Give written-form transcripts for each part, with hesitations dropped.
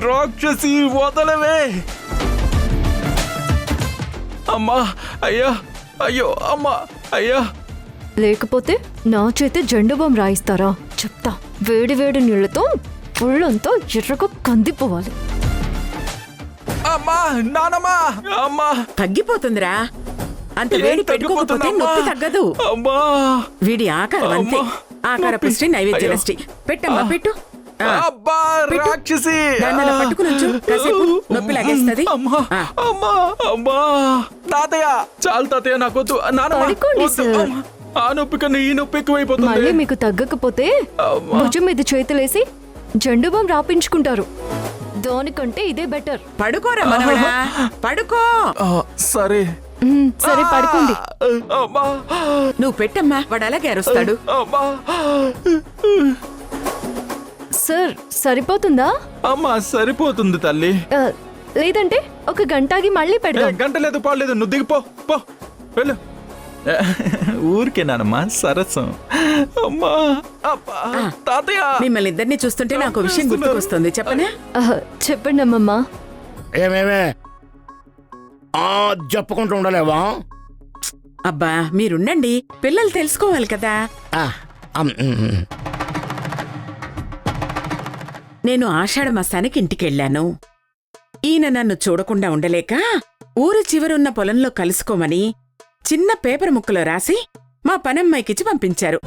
రాక్షసి వదలవే. అమ్మా అయ్యా, అయ్యో అమ్మా అయ్యా. లేకపోతే నా చేతి జెండు బాంబు రాయిస్తారా? చెప్తా. వేడి వేడి నీళ్లతో ఒళ్ళంతా ఎర్రగా కందిపోవాలి. అమ్మా నానమ్మా అమ్మా. తగ్గిపోతుందిరా, అంత వేడి పెట్టుకోకపోతే నొప్పి తగ్గదు. అమ్మా వీడి ఆకారం అంతే. ఆకార పుష్టి నైవేద్య నష్టి. పెట్టమ్మా పెట్టు. అబ్బా రాక్షసి. దాన్ని అలా పట్టుకుని ఉంచు, కాసేపు నొప్పి లాగేస్తది. అమ్మా అమ్మా అమ్మా. తాతయ్య చాలు తాతయ్య, నాకొద్దు. పడుకోండి సార్. ఆ నొప్పి కన్నా ఈ నొప్పి ఎక్కువైపోతుంది. మళ్ళీ మీకు తగ్గకపోతే భుజం మీద చేతులేసి జెండు బాంబు రాపించుకుంటారు. దానికంటే ఇదే బెటర్. పడుకోరా మనవడా, పడుకో. సరే సరే పడుకోండి. అమ్మా నువ్వు పెట్టమ్మా, వాడు అలాగే అరుస్తాడు. అమ్మా సార్ సరిపోతుందా? అమ్మా సరిపోతుంది తల్లి. లేదంటే ఒక గంటకి మళ్ళీ పెడదాం. గంట లేదు పాలేదు, నువ్వు దిగిపో పో, వెళ్ళు. ఊరికే నానమ్మా, సరసం. అమ్మా తాతయ్య. మిమ్మల్ని ఇద్దరిని చూస్తుంటే నాకు విషయం గుర్తుకొస్తుంది, చెప్పనా? చెప్పండి అమ్మమ్మ. ఏమేమే చెప్పుకుంటూ ఉండలేవా? అబ్బా మీరుండండి, పిల్లలు తెలుసుకోవాలి కదా. నేను ఆషాఢ మాసానికి ఇంటికెళ్ళాను. ఈయన నన్ను చూడకుండా ఉండలేక ఊరు చివరున్న పొలంలో కలుసుకోమని చిన్న పేపర్ ముక్కలో రాసి మా పనమ్మాయికిచ్చి పంపించారు.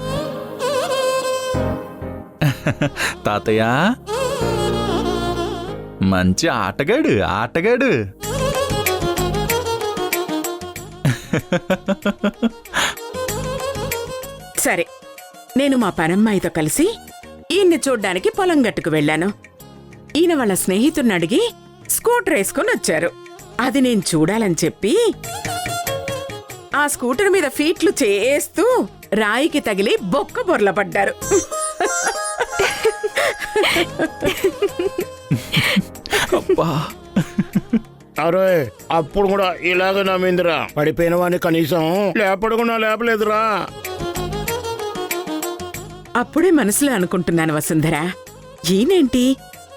తాతయ్య మంచి ఆటగాడు, ఆటగాడు. సరే, నేను మా పనమ్మాయితో కలిసి ఈయన్ని చూడ్డానికి పొలం గట్టుకు వెళ్లాను. ఈయన వాళ్ళ స్నేహితుడిని అడిగి స్కూటర్ వేసుకుని వచ్చారు. అది నేను చూడాలని చెప్పి ఆ స్కూటర్ మీద ఫీట్లు చేస్తూ రాయికి తగిలి బొక్క బొర్ల పడ్డారు. అరే అప్పుడు కూడా ఇలాగ నమ్మిందిరా. పడిపోయిన వాడిని కనీసం లేపడకుండా లేపలేదురా. అప్పుడే మనసులో అనుకుంటున్నాను, వసుంధర ఈయనేంటి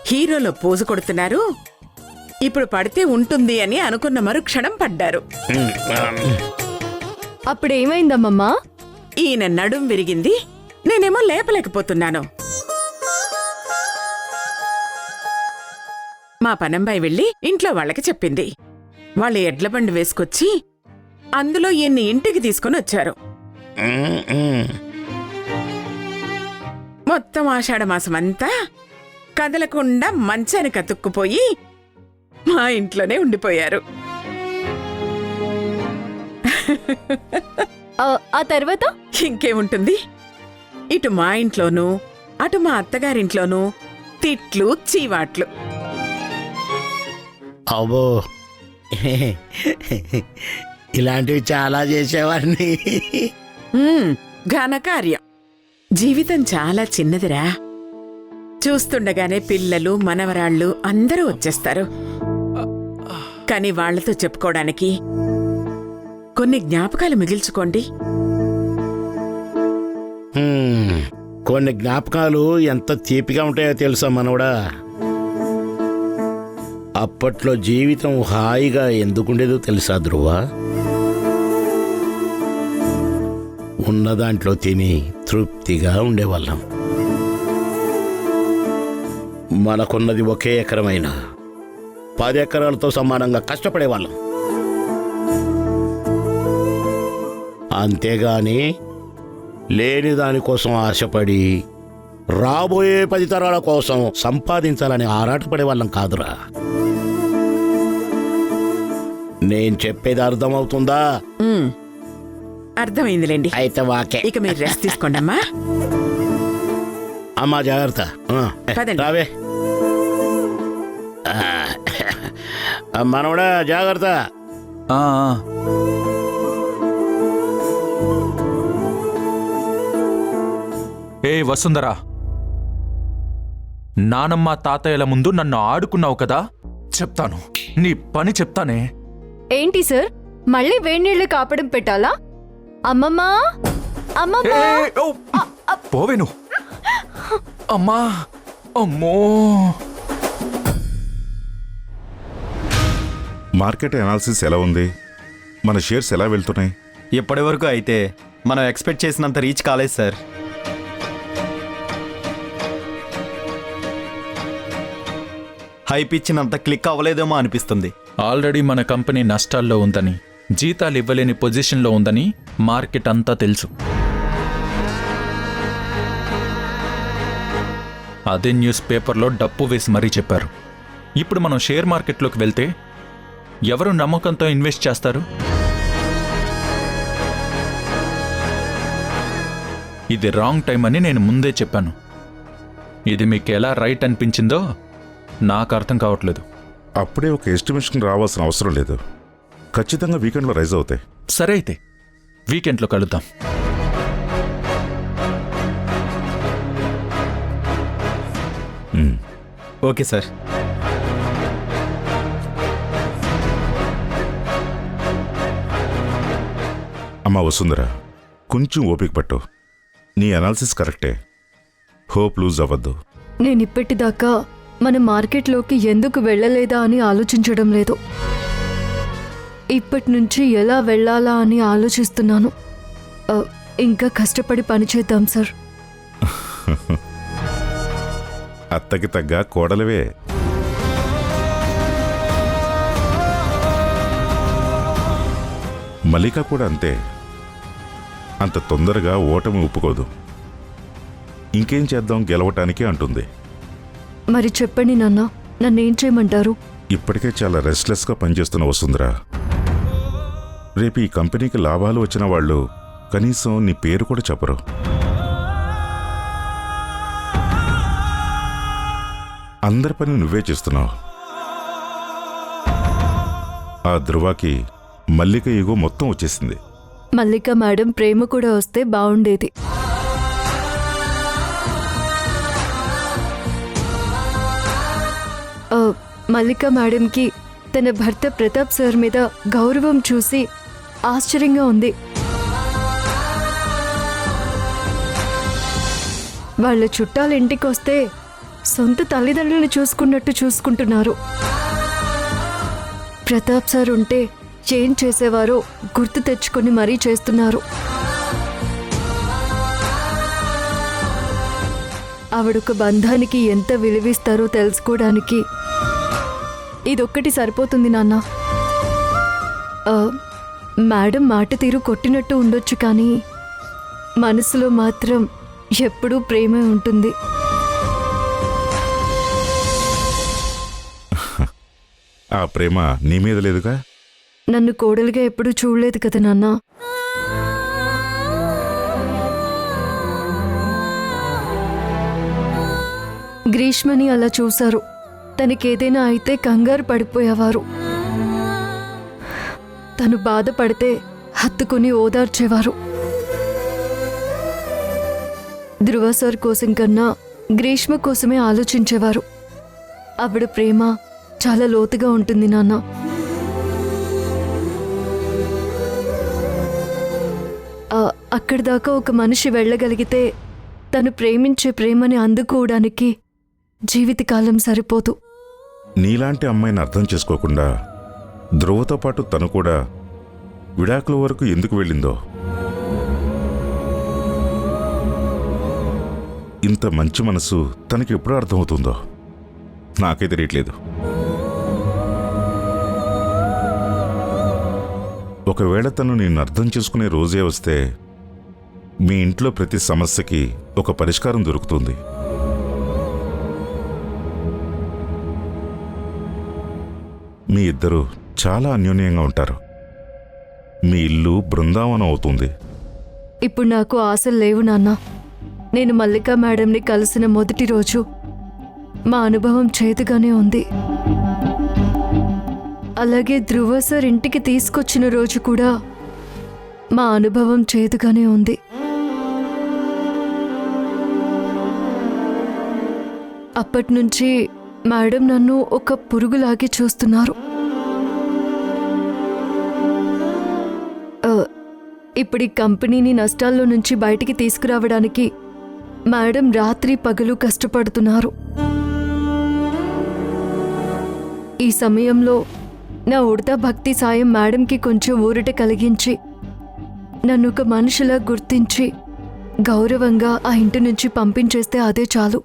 హీరోలో పోజు కొడుతున్నారు, ఇప్పుడు పడితే ఉంటుంది అని అనుకున్న మరుక్షణం పడ్డారు. అప్పుడేమైందమ్మమ్మా? ఈయన నడుం విరిగింది, నేనేమో లేపలేకపోతున్నాను. మా పనంబాయి వెళ్ళి ఇంట్లో వాళ్ళకి చెప్పింది. వాళ్ళు ఎడ్ల బండి వేసుకొచ్చి అందులో ఈయన్ని ఇంటికి తీసుకుని వచ్చారు. మొత్తం ఆషాఢమాసమంతా కదలకుండా మంచానికి అతుక్కుపోయి మా ఇంట్లోనే ఉండిపోయారు. ఆ తర్వాత ఇంకేముంటుంది, ఇటు మా ఇంట్లోనూ అటు మా అత్తగారింట్లోనూ తిట్లు చీవాట్లు. అబ్బో ఇలాంటివి చాలా చేసేవాడిని. ఘనకార్యం. జీవితం చాలా చిన్నదిరా. చూస్తుండగానే పిల్లలు మనవరాళ్ళు అందరూ వచ్చేస్తారు. కాని వాళ్లతో చెప్పుకోవడానికి కొన్ని జ్ఞాపకాలు మిగిల్చుకోండి. కొన్ని జ్ఞాపకాలు ఎంత తీపిగా ఉంటాయో తెలుసా మనవడా? అప్పట్లో జీవితం హాయిగా ఎందుకుండేదో తెలుసా ధ్రువ? ఉన్న దాంట్లో తిని తృప్తిగా ఉండేవాళ్ళం. మనకున్నది ఒకే ఎకరమైన 10 ఎకరాలతో సమానంగా కష్టపడేవాళ్ళం. అంతేగాని లేని దానికోసం ఆశపడి రాబోయే 10 తరాల కోసం సంపాదించాలని ఆరాటపడేవాళ్ళం కాదురా. నేను చెప్పేది అర్థమవుతుందా? అర్థమైందిలేండి. అయితే వాకే. ఇక మీరు రెస్ట్ తీసుకోండి అమ్మా. అమ్మా జాగ్రత్త. రావే మనవడా, జాగ్రత్త. ఏ వసుంధరా, నానమ్మ తాతయ్యల ముందు నన్ను ఆడుకున్నావు కదా, చెప్తాను నీ పని చెప్తానే. ఏంటి సార్, మళ్ళీ వేడి నీళ్ళు కాపడం పెట్టాలా? అమ్మమ్మా, అమ్మమ్మా. పోవేను. అమ్మా, అమ్మో. మార్కెట్ అనాలిసిస్ ఎలా ఉంది? మన షేర్స్ ఎలా వెళ్తున్నాయి? ఇప్పటి వరకు అయితే మనం ఎక్స్పెక్ట్ చేసినంత రీచ్ కాలేదు సార్. హైప్ ఇచ్చినంత క్లిక్ అవ్వలేదేమో అనిపిస్తుంది. ఆల్రెడీ మన కంపెనీ నష్టాల్లో ఉందని, జీతాలు ఇవ్వలేని పొజిషన్లో ఉందని మార్కెట్ అంతా తెలుసు. అదే న్యూస్ పేపర్లో డప్పు వేసి మరీ చెప్పారు. ఇప్పుడు మనం షేర్ మార్కెట్లోకి వెళ్తే ఎవరు నమ్మకంతో ఇన్వెస్ట్ చేస్తారు? ఇది రాంగ్ టైం అని నేను ముందే చెప్పాను. ఇది మీకు ఎలా రైట్ అనిపించిందో నాకు అర్థం కావట్లేదు. అప్పుడే ఒక ఎస్టిమేషన్ రావాల్సిన అవసరం లేదు. ఖచ్చితంగా వీకెండ్లో రైజ్ అవుతాయి. సరే అయితే వీకెండ్లో కలుద్దాం. Okay sir. అమ్మా వసుంధరా, కొంచెం ఓపిక పట్టు. నీ అనాలిసిస్ కరెక్టే. హోప్ లూజ్ అవ్వద్దు. నేనిప్పటిదాకా మన మార్కెట్లోకి ఎందుకు వెళ్ళలేదా అని ఆలోచించడం లేదు. ఇప్పటి నుంచి ఎలా వెళ్ళాలా అని ఆలోచిస్తున్నాను. ఇంకా కష్టపడి పనిచేద్దాం సార్. అత్తకి తగ్గ కోడలవే. మల్లిక కూడా అంతే. అంత తొందరగా ఓటమి ఒప్పుకోదు. ఇంకేం చేద్దాం గెలవటానికి అంటుంది. మరి చెప్పండి నాన్న, నన్నేం చేయమంటారు? ఇప్పటికే చాలా రెస్ట్లెస్గా పనిచేస్తున్న వసుంధరా. రేపు ఈ కంపెనీకి లాభాలు వచ్చిన వాళ్ళు కనీసం నీ పేరు కూడా చెప్పరు. అందరి పని నువ్వే చేస్తున్నావు. ఆ ధృవాకి మల్లిక ఈగో మొత్తం వచ్చేసింది. మల్లిక మేడం ప్రేమ కూడా వస్తే బాగుండేది. మల్లిక మేడంకి తన భర్త ప్రతాప్ సార్ మీద గౌరవం చూసి ఆశ్చర్యంగా ఉంది. వాళ్ళ చుట్టాలు ఇంటికి వస్తే సొంత తల్లిదండ్రులను చూసుకున్నట్టు చూసుకుంటున్నారు. ప్రతాప్ సార్ ఉంటే ఏం చేసేవారో గుర్తు తెచ్చుకొని మరీ చేస్తున్నారు. ఆవిడొక బంధానికి ఎంత విలువిస్తారో తెలుసుకోవడానికి ఇదొక్కటి సరిపోతుంది నాన్న. మేడం మాట తీరు కొట్టినట్టు ఉండొచ్చు, కానీ మనసులో మాత్రం ఎప్పుడూ ప్రేమే ఉంటుంది. ఆ ప్రేమ నీ మీద లేదుగా? నన్ను కోడలుగా ఎప్పుడూ చూడలేదు కదా నాన్న. గ్రీష్మని అలా చూశారు. తనకేదైనా అయితే కంగారు పడిపోయేవారు. తను బాధపడితే హత్తుకుని ఓదార్చేవారు. ధృవ సార్ కోసం కన్నా గ్రీష్మ కోసమే ఆలోచించేవారు. ఆవిడ ప్రేమ చాలా లోతుగా ఉంటుంది నాన్న. అక్కడి దాకా ఒక మనిషి వెళ్ళగలిగితే తను ప్రేమించే ప్రేమని అందుకోవడానికి జీవితకాలం సరిపోదు. నీలాంటి అమ్మాయిని అర్థం చేసుకోకుండా ధ్రువతో పాటు తను కూడా విడాకుల వరకు ఎందుకు వెళ్ళిందో. ఇంత మంచి మనసు తనకి ఎప్పుడు అర్థమవుతుందో నాకే తెలియట్లేదు. ఒకవేళ తను నిన్ను అర్థం చేసుకునే రోజే వస్తే మీ ఇంట్లో ప్రతి సమస్యకి ఒక పరిష్కారం దొరుకుతుంది. మీ ఇద్దరు చాలా అన్యోన్యంగా ఉంటారు. మీ ఇల్లు బృందావనం అవుతుంది. ఇప్పుడు నాకు ఆశలు లేవు నాన్న. నేను మల్లికా మేడంని కలిసిన మొదటి రోజు మా అనుభవం చేదుగానే ఉంది. అలాగే ధృవ సార్ ఇంటికి తీసుకొచ్చిన రోజు కూడా మా అనుభవం చేదుగానే ఉంది. అప్పటినుంచి మేడం నన్ను ఒక పురుగులాగే చూస్తున్నారు. ఇప్పుడు ఈ కంపెనీని నష్టాల్లో నుంచి బయటికి తీసుకురావడానికి మేడం రాత్రి పగలు కష్టపడుతున్నారు. ఈ సమయంలో నా ఉడతా భక్తి సాయం మేడంకి కొంచెం ఊరట కలిగించి నన్ను ఒక మనిషిలా గుర్తించి గౌరవంగా ఆ ఇంటి నుంచి పంపించేస్తే అదే చాలు.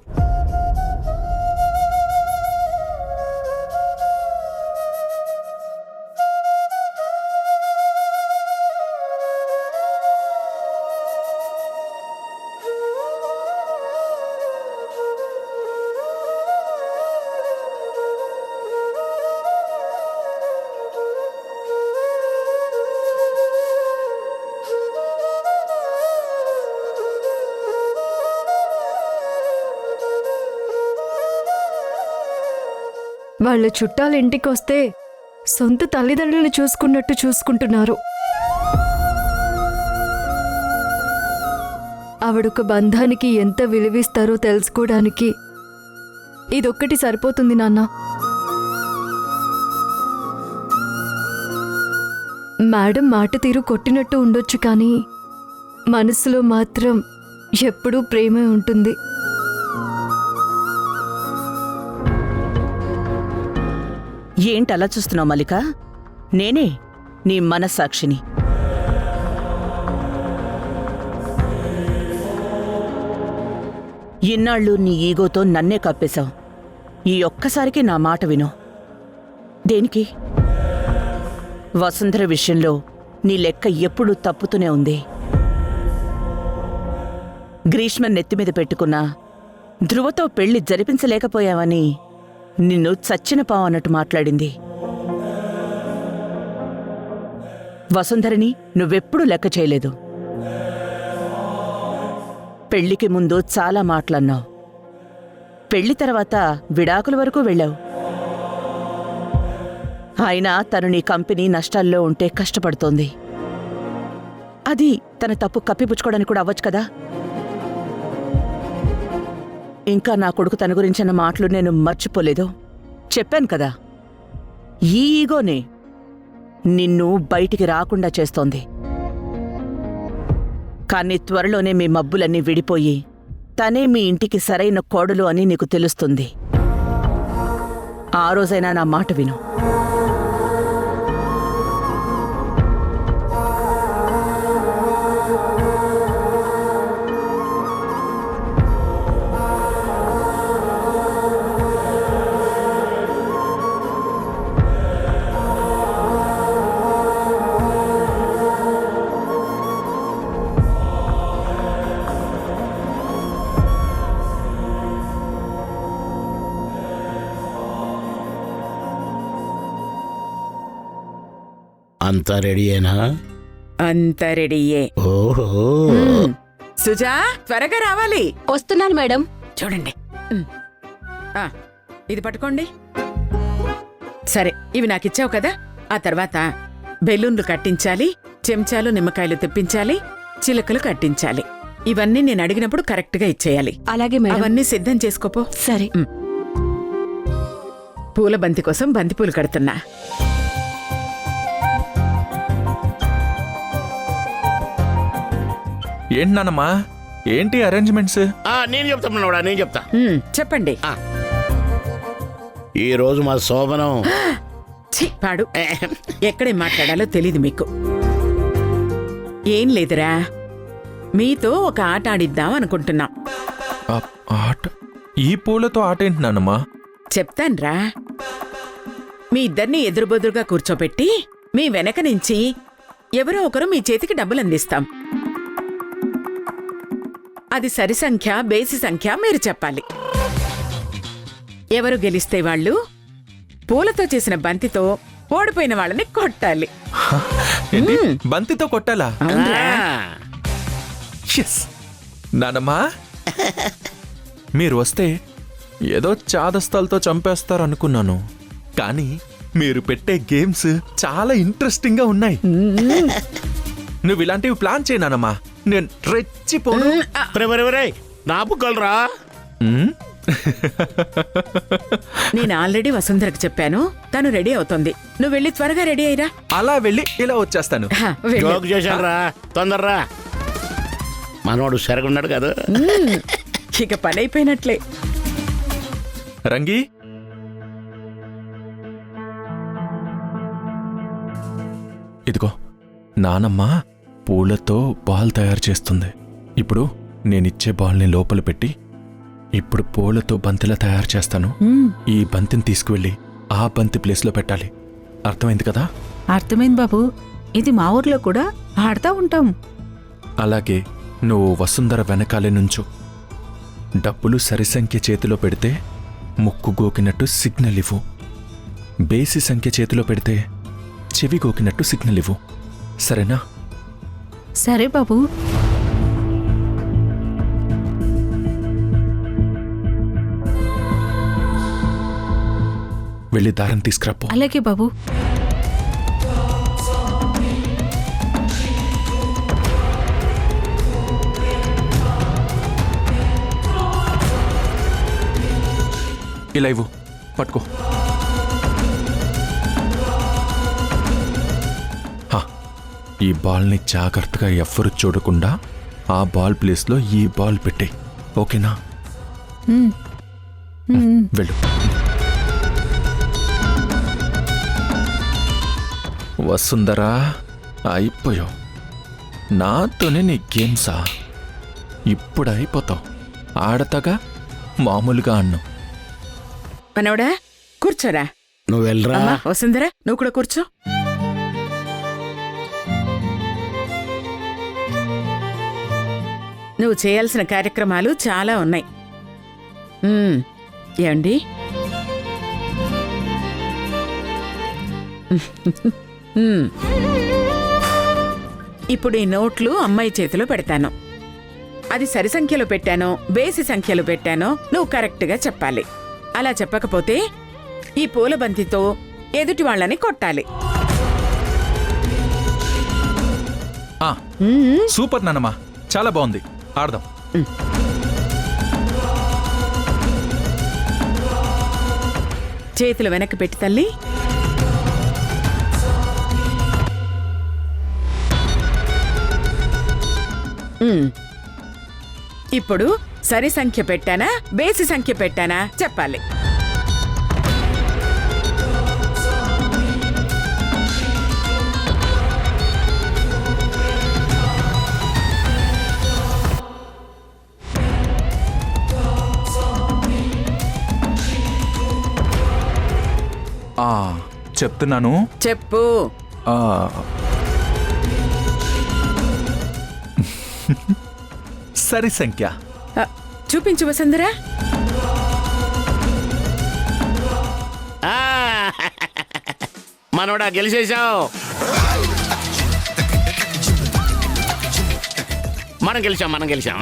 వాళ్ళ చుట్టాల ఇంటికొస్తే సొంత తల్లిదండ్రులను చూసుకున్నట్టు చూసుకుంటున్నారు. ఆవిడొక బంధానికి ఎంత విలువిస్తారో తెలుసుకోవడానికి ఇదొక్కటి సరిపోతుంది నాన్న. మేడం మాట తీరు కొట్టినట్టు ఉండొచ్చు, కానీ మనసులో మాత్రం ఎప్పుడూ ప్రేమే ఉంటుంది. ఏంటలా చూస్తున్నావు మల్లిక? నేనే నీ మనస్సాక్షిని. ఇన్నాళ్ళు నీ ఈగోతో నన్నే కప్పేశావు. ఈ ఒక్కసారికి నా మాట విను. దేనికి? వసుంధర విషయంలో నీ లెక్క ఎప్పుడూ తప్పుతూనే ఉంది. గ్రీష్మ నెత్తిమీద పెట్టుకున్నా ధ్రువతో పెళ్లి జరిపించలేకపోయావని నిన్ను చచ్చిన పావు అన్నట్టు మాట్లాడింది. వసుంధరని నువ్వెప్పుడూ లెక్క చేయలేదు. పెళ్లికి ముందు చాలా మాటలన్నావు. పెళ్లి తర్వాత విడాకుల వరకు వెళ్ళావు. అయినా తను నీ కంపెనీ నష్టాల్లో ఉంటే కష్టపడుతోంది. అది తన తప్పు కప్పిపుచ్చుకోవడానికి కూడా అవ్వచ్చు కదా. ఇంకా నా కొడుకు తన గురించిన మాటలు నేను మర్చిపోలేదు. చెప్పాను కదా, ఈ ఈగోనే నిన్ను బయటికి రాకుండా చేస్తోంది. కానీ త్వరలోనే మీ మబ్బులన్నీ విడిపోయి తనే మీ ఇంటికి సరైన కోడలు అని నీకు తెలుస్తుంది. ఆ రోజైనా నా మాట విను. అంతా రెడీయేనా? అంత రెడీయే. ఓహో, సుజా, త్వరగా రావాలి. వస్తున్నాను మేడం. చూడండి. ఆ, ఇది పట్టుకోండి. సరే, ఇవి నాకిచ్చావు కదా. ఆ తర్వాత బెలూన్లు కట్టించాలి, చెంచాలు నిమ్మకాయలు తెప్పించాలి, చిలకలు కట్టించాలి. ఇవన్నీ నేను అడిగినప్పుడు కరెక్ట్గా ఇచ్చేయాలి. అలాగే మేడం. అవన్నీ సిద్ధం చేసుకోపో. సరే. పూల బంతి కోసం బంతిపూలు కడుతున్నా. ఏంటి నానమ్మా, ఏంటి అరేంజ్మెంట్స్? నేను చెప్తాను, నేను చెప్తా. చెప్పండి. ఈ రోజు మా శోభనం. ఛీ, పాడు. ఎక్కడేం మాట్లాడాలో తెలీదు మీకు. ఏం లేదురా, మీతో ఒక ఆట ఆడిద్దాం అనుకుంటున్నాం. ఆట? ఈ పూలతో ఆట ఏంటి నానమ్మా? చెప్తాన్రా. మీ ఇద్దరిని ఎదురుబెదురుగా కూర్చోపెట్టి మీ వెనక నుంచి ఎవరో ఒకరు మీ చేతికి డబ్బులు అందిస్తాం. అది సరి సంఖ్య బేసి సంఖ్య మీరు చెప్పాలి. ఎవరు గెలిస్తే వాళ్ళు పూలతో చేసిన బంతితో ఓడిపోయిన వాళ్ళని కొట్టాలి. ఏంటి, బంతితో కొట్టాలా? అవునురా. ఎస్. నానమ్మా, మీరు వస్తే ఏదో చాదస్తాలతో చంపేస్తారనుకున్నాను, కానీ మీరు పెట్టే గేమ్స్ చాలా ఇంట్రెస్టింగ్ గా ఉన్నాయి. నువ్వు ఇలాంటివి ప్లాన్ చేయనానమ్మా, నేను రెచ్చిపోను. నా బుక్కలరా. నేను ఆల్రెడీ వసుంధరకు చెప్పాను, తను రెడీ అవుతోంది. నువ్వు వెళ్ళి త్వరగా రెడీ అయ్యిరా. అలా వెళ్ళి ఇలా వచ్చేస్తాను. వెళ్ళు. జోక్ చేశాను రా, తొందర్రా. మనవాడు సరిగున్నాడు కదా. ఇక పని అయిపోయినట్లే. రంగి, ఇదిగో నానమ్మ పూలతో బాల్ తయారు చేస్తుంది. ఇప్పుడు నేనిచ్చే బాల్ని లోపల పెట్టి ఇప్పుడు పూలతో బంతిలా తయారు చేస్తాను. ఈ బంతిని తీసుకువెళ్ళి ఆ బంతి ప్లేస్లో పెట్టాలి. అర్థమైంది కదా? అర్థమైంది బాబు. ఇది మా ఊర్లో కూడా ఆడుతూ ఉంటాం. అలాగే నువ్వు వసుంధర వెనకాలే నుంచు. డబ్బులు సరిసంఖ్య చేతిలో పెడితే ముక్కు గోకినట్టు సిగ్నల్ ఇవ్వు. బేసి సంఖ్య చేతిలో పెడితే చెవి గోకినట్టు సిగ్నల్ ఇవ్వు. సరేనా? సరే బాబు. వెళ్ళి దారం తీసుకురాపో. అలాగే బాబు. ఇలా ఇవ్వు, పట్టుకో. హా, ఈ బాల్ని జాగ్రత్తగా ఎవ్వరు చూడకుండా ఆ బాల్ ప్లేస్లో ఈ బాల్ పెట్టే. ఓకేనా? వెళ్ళు. వసుంధరా, అయిపోయావు. నాతోనే నీ గేమ్సా? ఇప్పుడు అయిపోతావు. ఆడతాగా మామూలుగా అన్ను. మనవడా కూర్చోరా. నువ్వు వెళ్ళరా. అమ్మా వసుంధరా, నువ్వు కూడా కూర్చో. నువ్వు చేయాల్సిన కార్యక్రమాలు చాలా ఉన్నాయి. ఏమండి? ఇప్పుడు ఈ నోట్లు అమ్మాయి చేతిలో పెడతాను. అది సరి సంఖ్యలో పెట్టానో బేసి సంఖ్యలో పెట్టానో నువ్వు కరెక్ట్గా చెప్పాలి. అలా చెప్పకపోతే ఈ పూల బంతితో ఎదుటి వాళ్ళని కొట్టాలి. సూపర్ నానమ్మా, చాలా బాగుంది. ఆడదాం. చేతులు వెనక్కి పెట్టి తల్లి. ఇప్పుడు సరి సంఖ్య పెట్టానా బేసి సంఖ్య పెట్టానా చెప్పాలి. చెప్తున్నాను. చెప్పు. సరి సంఖ్య. చూపించు వసుంధరా. మనోడా గెలిచేశావు. మనం గెలిచాం.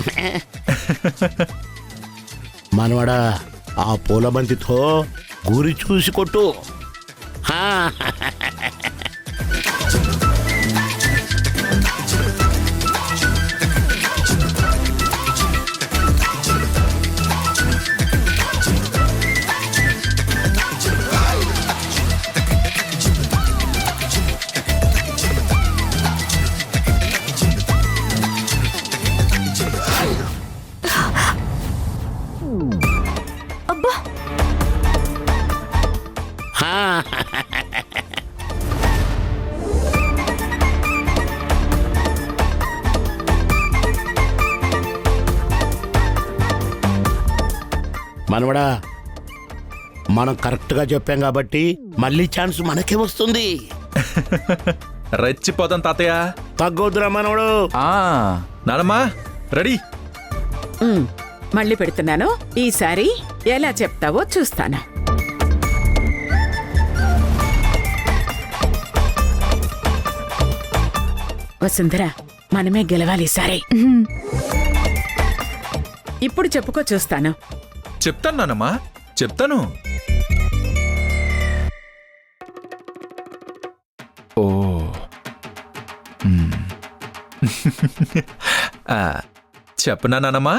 మనవాడా, ఆ పూల బంతితో గురి చూసి కొట్టు. మనవడా, మనం కరెక్ట్గా చెప్పాం కాబట్టి మళ్ళీ ఛాన్స్ మనకే వస్తుంది. రెచ్చిపోతాం తాతయ్య. తగ్గొద్దురా మనవడు. నానమ్మా రెడీ. మళ్ళీ పెడుతున్నాను. ఈసారి ఎలా చెప్తావో చూస్తాను. వసుంధరా, మనమే గెలవాలి సరే. ఇప్పుడు చెప్పుకో చూస్తాను. చెప్తాను నానమ్మా, చెప్తాను. ఓ చెప్పనా నానమ్మా?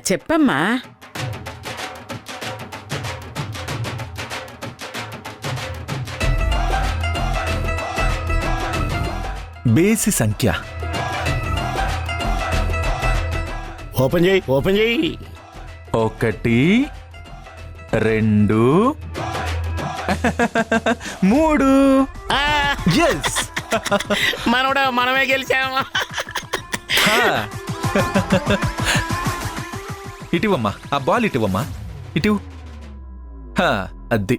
చెప్పమ్మా. బేసి సంఖ్య. ఓపెన్ చేయి, ఓపెన్ చేయి. 1 2 3. ఎస్, మనోడా మనమే గెలిచామా? ఇటివమ్మా, ఆ బాల్ ఇటివమ్మా, ఇటు. అది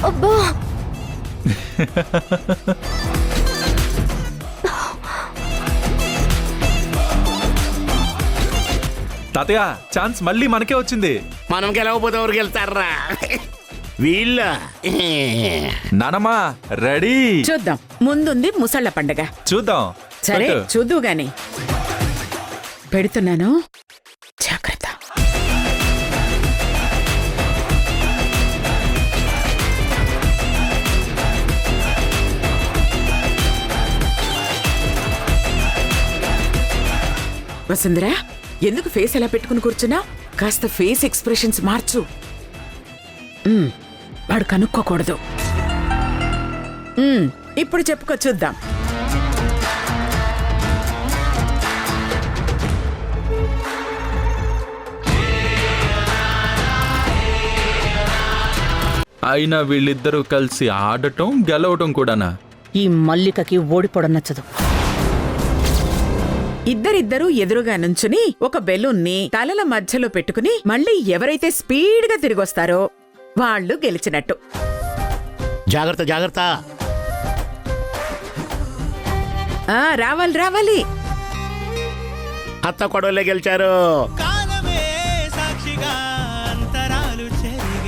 అబ్బా, తాతయ్య, ఛాన్స్ మళ్ళీ మనకే వచ్చింది. మనం గెలవకపోతే ఎవరు గెలుస్తారా? వీళ్ళ. నానమ్మా రెడీ? చూద్దాం, ముందుంది ముసళ్ళ పండగ. చూద్దాం. సరే పెట్టు. చూద్దు గాని. పెడుతున్నాను, జాగ్రత్త. వసుంధరా, ఎందుకు ఫేస్ ఎలా పెట్టుకుని కూర్చున్నా? కాస్త ఫేస్ ఎక్స్ప్రెషన్స్ మార్చు. వాడు కనుక్కోకూడదు. ఇప్పుడు చెప్పుకో, చూద్దాం. అయినా వీళ్ళిద్దరూ కలిసి ఆడటం గెలవటం కూడానా? ఈ మల్లికకి ఓడిపోవడం నచ్చదు. ఇద్దరిద్దరూ ఎదురుగా నుంచుని ఒక బెలూన్ని తలల మధ్యలో పెట్టుకుని మళ్ళీ ఎవరైతే స్పీడ్గా తిరిగొస్తారో వాళ్ళు గెలిచినట్టు. జాగ్రత్త, జాగ్రత్త. రావాలి రావాలి. అత్త కొడవలే గెలిచారు. కాలమే సాక్షిగా